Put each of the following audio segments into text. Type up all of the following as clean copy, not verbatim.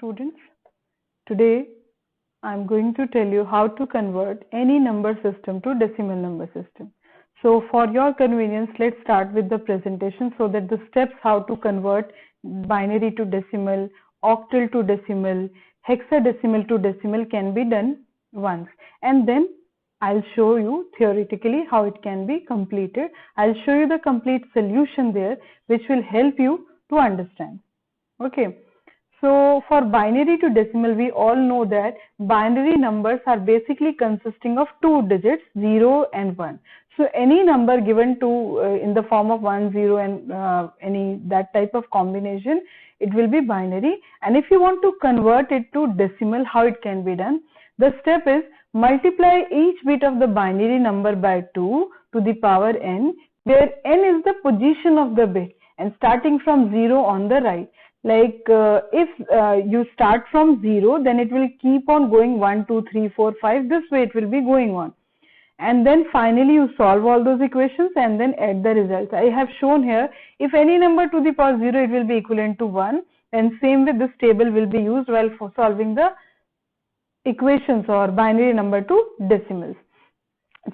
students. Today I am going to tell you how to convert any number system to decimal number system. So for your convenience, let's start with the presentation so that the steps how to convert binary to decimal, octal to decimal, hexadecimal to decimal can be done once, and then I'll show you theoretically how it can be completed. I'll show you the complete solution there which will help you to understand. Okay. So for binary to decimal, we all know that binary numbers are basically consisting of two digits, 0 and 1. So any number given to in the form of 1, 0 and any that type of combination, it will be binary. And if you want to convert it to decimal, how it can be done? The step is multiply each bit of the binary number by 2 to the power n, where n is the position of the bit and starting from 0 on the right. Like if you start from 0, then it will keep on going 1, 2, 3, 4, 5. This way it will be going on. And then finally you solve all those equations and then add the results. I have shown here, if any number to the power 0, it will be equivalent to 1. And same way this table will be used while for solving the equations or binary number to decimals.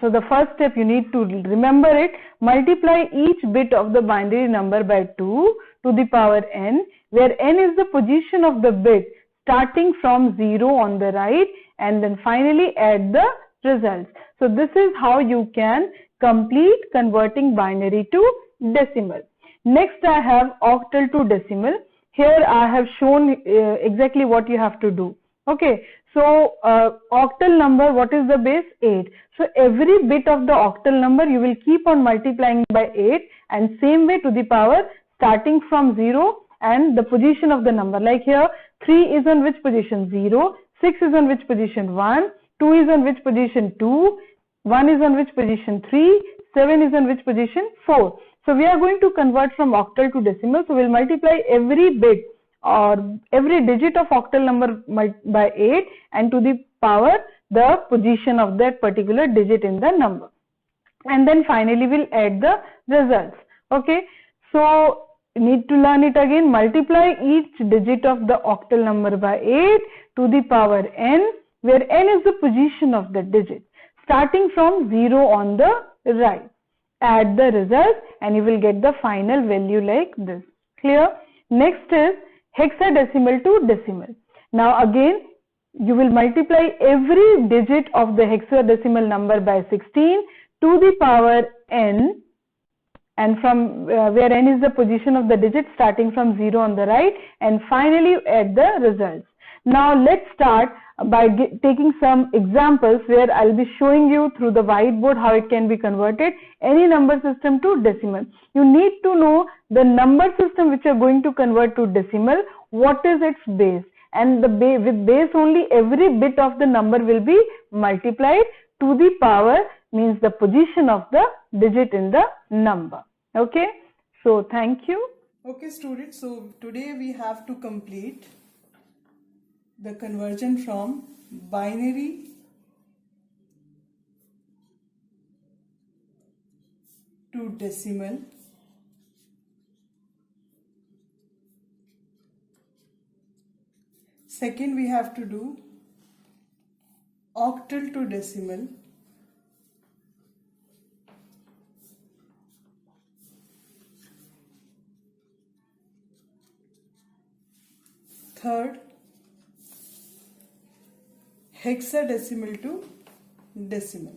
So the first step you need to remember it, multiply each bit of the binary number by 2 to the power n, where n is the position of the bit starting from 0 on the right, and then finally add the results. So this is how you can complete converting binary to decimal. Next I have octal to decimal. Here I have shown exactly what you have to do. Okay, so octal number, what is the base? 8. So every bit of the octal number you will keep on multiplying by 8, and same way to the power starting from 0 and the position of the number. Like here 3 is on which position? 0, 6 is on which position? 1, 2 is on which position? 2, 1 is on which position? 3, 7 is on which position? 4. So we are going to convert from octal to decimal. So we will multiply every bit or every digit of octal number by 8 and to the power the position of that particular digit in the number. And then finally we'll add the results. Okay. So you need to learn it again. Multiply each digit of the octal number by 8 to the power n, where n is the position of the digit starting from 0 on the right. Add the results and you will get the final value like this. Clear? Next is hexadecimal to decimal. Now again you will multiply every digit of the hexadecimal number by 16 to the power n, and from where n is the position of the digit starting from 0 on the right, and finally add the results. Now let's start by taking some examples where I'll be showing you through the whiteboard how it can be converted any number system to decimal. You need to know the number system which you are going to convert to decimal, what is its base, and with base only every bit of the number will be multiplied to the power, means the position of the digit in the number. Okay, so thank you. Okay students, so today we have to complete the conversion from binary to decimal. Second, we have to do octal to decimal. Third, hexadecimal to decimal.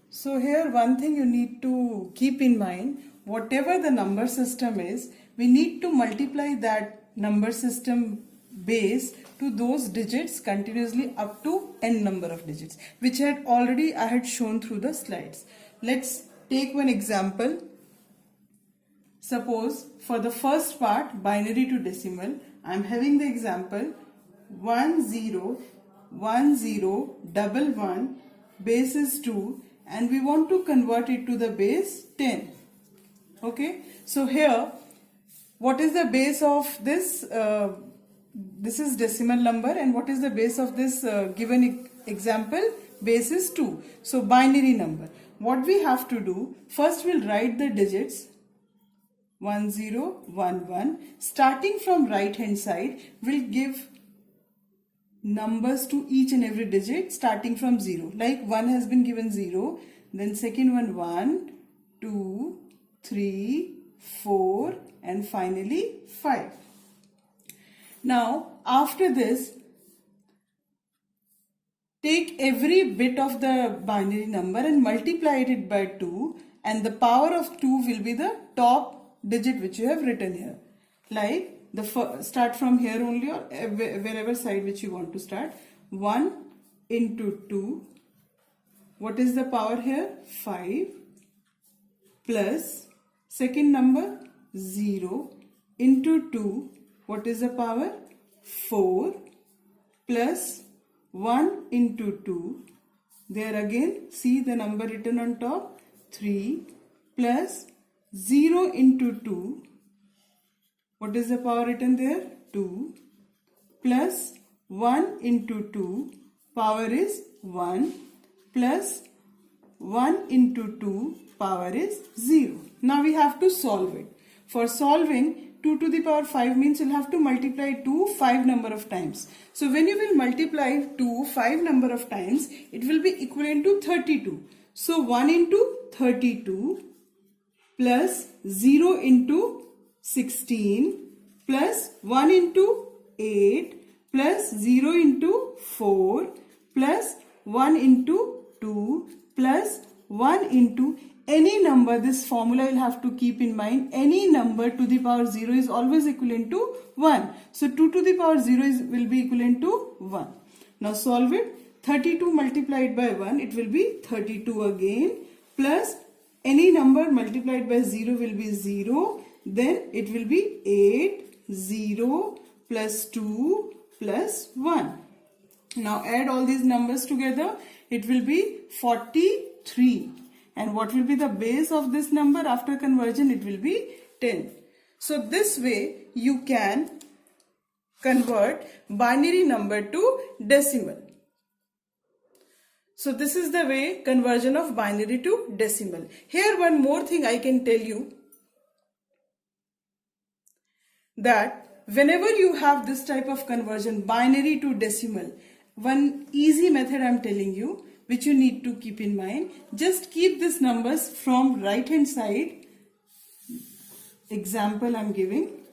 So here one thing you need to keep in mind, whatever the number system is, we need to multiply that number system base to those digits continuously up to n number of digits, which I had shown through the slides. Let's take one example. Suppose for the first part, binary to decimal, I am having the example 101011, base is 2, and we want to convert it to the base 10. Okay, so here what is the base of this? This is decimal number, and what is the base of this given Example, base is 2. So binary number. What we have to do, first we'll write the digits 1011. Starting from right hand side, we'll give numbers to each and every digit starting from 0. Like 1 has been given 0, then second one 1, 2, 3, 4 and finally 5. Now after this, take every bit of the binary number and multiply it by 2, and the power of 2 will be the top digit which you have written here. Like start from here only, or wherever side which you want to start. 1 into 2. What is the power here? 5 plus second number 0 into 2. What is the power? 4 plus 1 into 2. There again, see the number written on top. 3 plus 0 into 2. What is the power written there? 2 plus 1 into 2. Power is 1 plus 1 into 2. Power is 0. Now we have to solve it. For solving, 2 to the power 5 means you'll have to multiply 2 5 number of times. So when you will multiply 2 5 number of times, it will be equivalent to 32. So 1 into 32 plus 0 into 16 plus 1 into 8 plus 0 into 4 plus 1 into 2 plus 1 into any number. This formula you'll have to keep in mind. Any number to the power 0 is always equivalent to 1. So 2 to the power 0 will be equivalent to 1. Now solve it. 32 multiplied by 1, it will be 32 again, plus any number multiplied by 0 will be 0. Then it will be 8, 0 plus 2 plus 1. Now add all these numbers together. It will be 43. And what will be the base of this number after conversion? It will be 10. So this way you can convert binary number to decimal. So this is the way conversion of binary to decimal. Here one more thing I can tell you, that whenever you have this type of conversion, binary to decimal, one easy method I am telling you, which you need to keep in mind. Just keep these numbers from right hand side. Example I am giving.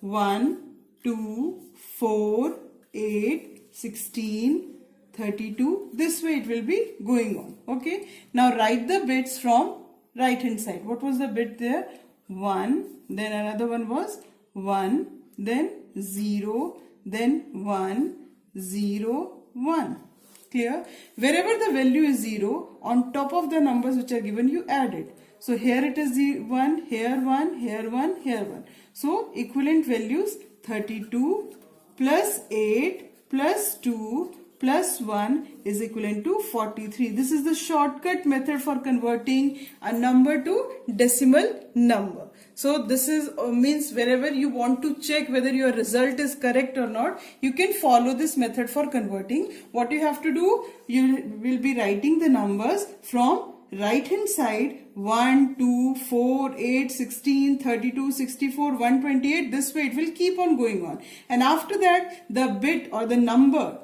1, 2, 4, 8, 16, 32. This way it will be going on. Okay. Now write the bits from right hand side. What was the bit there? 1. Then another one was 1. Then 0. Then 1. 0. 1. Clear? Wherever the value is 0, on top of the numbers which are given, you add it. So here it is 1, here 1, here 1, here 1. So equivalent values 32 plus 8 plus 2 plus 1 is equivalent to 43. This is the shortcut method for converting a number to decimal number. So this is means wherever you want to check whether your result is correct or not, you can follow this method for converting. What you have to do, you will be writing the numbers from right hand side 1, 2, 4, 8, 16, 32, 64, 128. This way it will keep on going on. And after that, the bit or the number,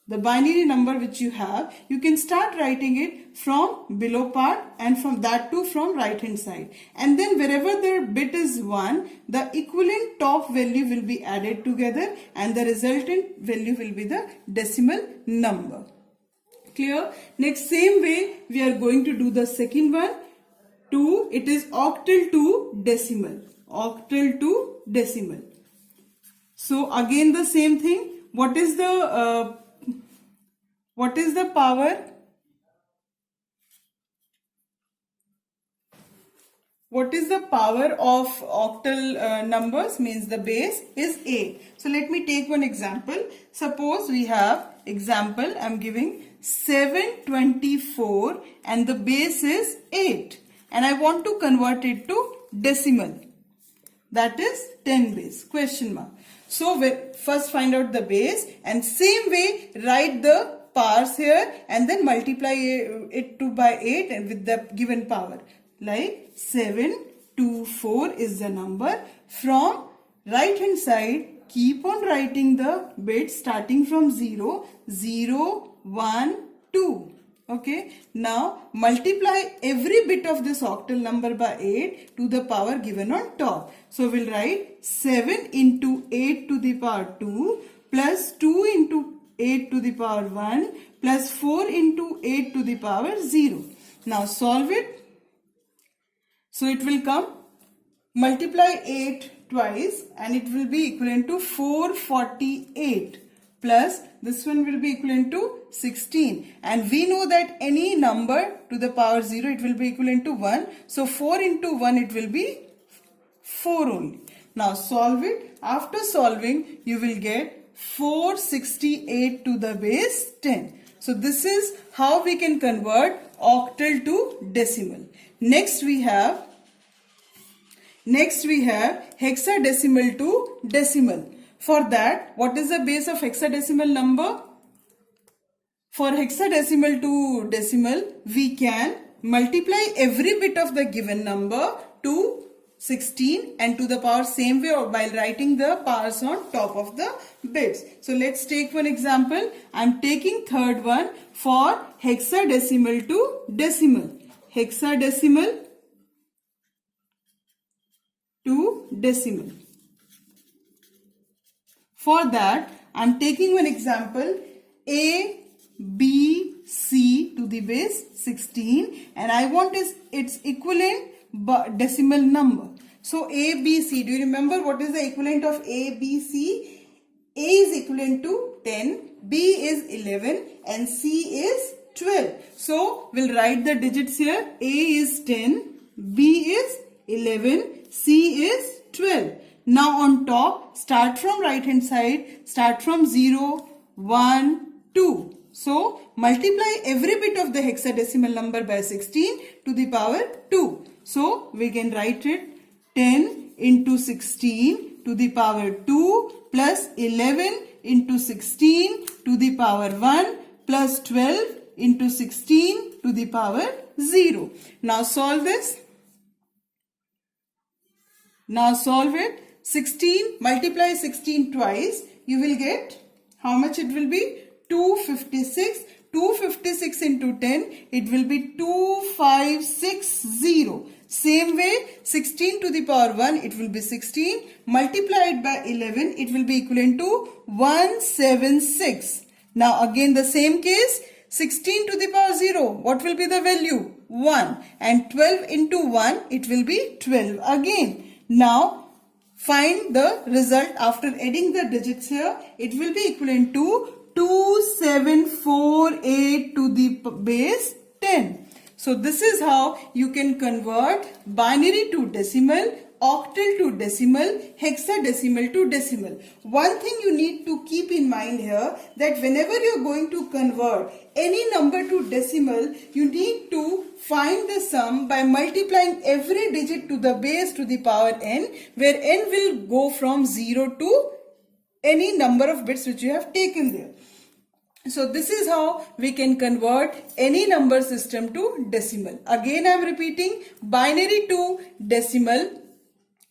the binary number which you have, you can start writing it from below part and from that too from right hand side. And then wherever the bit is 1, the equivalent top value will be added together and the resultant value will be the decimal number. Clear? Next, same way we are going to do the second one. 2, it is octal to decimal. Octal to decimal. So again the same thing. What is the power? What is the power of octal numbers? Means the base is 8. So let me take one example. Suppose we have example, I am giving 724 and the base is 8. And I want to convert it to decimal. That is 10 base, question mark. So first find out the base and same way write the powers here and then multiply it by 8 and with the given power. Like 724 is the number. From right hand side, keep on writing the bits starting from 0, 0, 1, 2. Okay, now multiply every bit of this octal number by 8 to the power given on top. So we'll write 7 into 8 to the power 2 plus 2 into 8 to the power 1 plus 4 into 8 to the power 0. Now solve it. So it will come, multiply 8 twice and it will be equivalent to 448 plus this one will be equivalent to 16, and we know that any number to the power 0 it will be equivalent to 1. So 4 into 1 it will be 4 only. Now solve it. After solving you will get 468 to the base 10. So this is how we can convert octal to decimal. Next we have hexadecimal to decimal. For that, what is the base of hexadecimal number? For hexadecimal to decimal, we can multiply every bit of the given number to 16 and to the power same way or while writing the powers on top of the bits. So let's take one example. I'm taking third one for hexadecimal to decimal. Hexadecimal to decimal. For that, I'm taking one example, A, B, C to the base 16, and I want its equivalent decimal number. So A, B, C, do you remember what is the equivalent of A, B, C? A is equivalent to 10, B is 11 and C is 12. So we'll write the digits here. A is 10, B is 11, C is 12. Now on top, start from right hand side, start from 0, 1, 2. So multiply every bit of the hexadecimal number by 16 to the power 2. So we can write it 10 into 16 to the power 2 plus 11 into 16 to the power 1 plus 12 into 16 to the power 0. Now solve this. Now solve it. 16, multiply 16 twice, you will get, how much it will be? 256. 256 into 10, it will be 2560. Same way, 16 to the power 1, it will be 16. Multiplied by 11, it will be equivalent to 176. Now again the same case, 16 to the power 0, what will be the value? 1. And 12 into 1, it will be 12 again. Now, find the result after adding the digits here. It will be equivalent to 2748 to the base 10. So this is how you can convert binary to decimal, octal to decimal, hexadecimal to decimal. One thing you need to keep in mind here, that whenever you are going to convert any number to decimal, you need to find the sum by multiplying every digit to the base to the power n, where n will go from 0 to any number of bits which you have taken there. So this is how we can convert any number system to decimal. Again I am repeating, binary to decimal.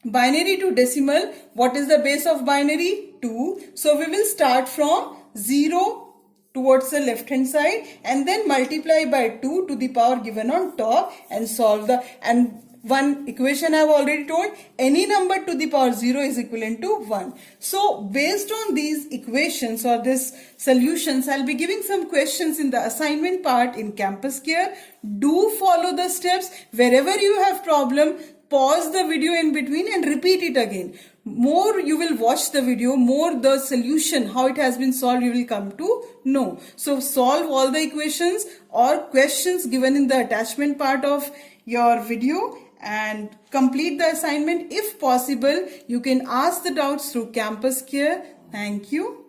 Binary to decimal, what is the base of binary? 2. So we will start from 0 towards the left hand side and then multiply by 2 to the power given on top and solve the, and one equation I have already told, any number to the power 0 is equivalent to 1. So based on these equations or this solutions, I'll be giving some questions in the assignment part in Campus Care. Do follow the steps. Wherever you have problem, pause the video in between and repeat it again. More you will watch the video, more the solution, how it has been solved, you will come to know. So solve all the equations or questions given in the attachment part of your video and complete the assignment. If possible, you can ask the doubts through Campus Care. Thank you.